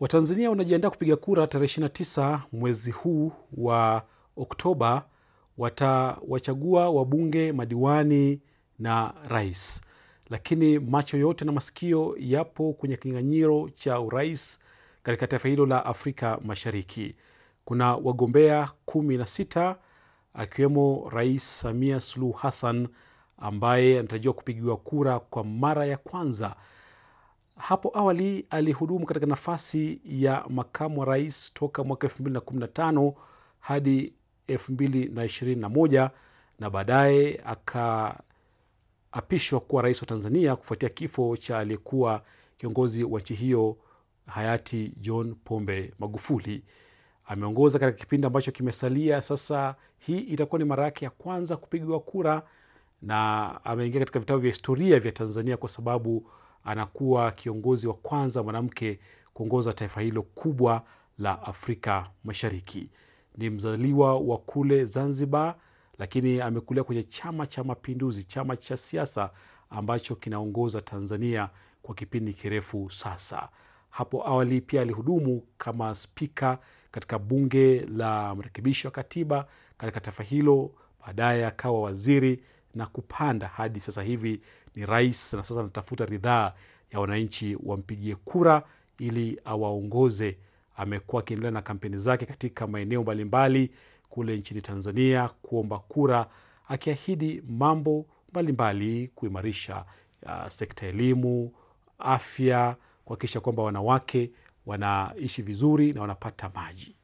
Watanzania wanajiandaa kupiga kura tarehe 29 mwezi huu wa Oktoba. Watawachagua wabunge, madiwani na rais. Lakini macho yote na masikio yapo kwenye kinyang'anyiro cha urais katika taifa hilo la Afrika Mashariki. Kuna wagombea 16 akiwemo Rais Samia Suluhu Hassan ambaye anatarajiwa kupigiwa kura kwa mara ya kwanza. Hapo awali alihudumu katika nafasi ya makamu wa rais toka mwaka 2015 hadi 2021 na baadaye akaapishwa kuwa rais wa Tanzania kufuatia kifo cha aliyekuwa kiongozi wa nchi hiyo hayati John Pombe Magufuli. Ameongoza katika kipindi ambacho kimesalia sasa. Hii itakuwa ni mara yake ya kwanza kupigiwa kura na ameingia katika vitabu vya historia vya Tanzania kwa sababu anakuwa kiongozi wa kwanza mwanamke kuongoza taifa hilo kubwa la Afrika Mashariki. Ni mzaliwa wa kule Zanzibar, lakini amekulia kwenye Chama cha Mapinduzi, chama cha siasa ambacho kinaongoza Tanzania kwa kipindi kirefu sasa. Hapo awali pia alihudumu kama spika katika bunge la marekebisho ya katiba katika taifa hilo. Baadaye akawa waziri na kupanda hadi sasa hivi ni rais, na sasa anatafuta ridhaa ya wananchi wampigie kura ili awaongoze. Amekuwa akiendelea na kampeni zake katika maeneo mbalimbali kule nchini Tanzania kuomba kura, akiahidi mambo mbalimbali kuimarisha sekta elimu, afya, kuhakikisha kwamba wanawake wanaishi vizuri na wanapata maji.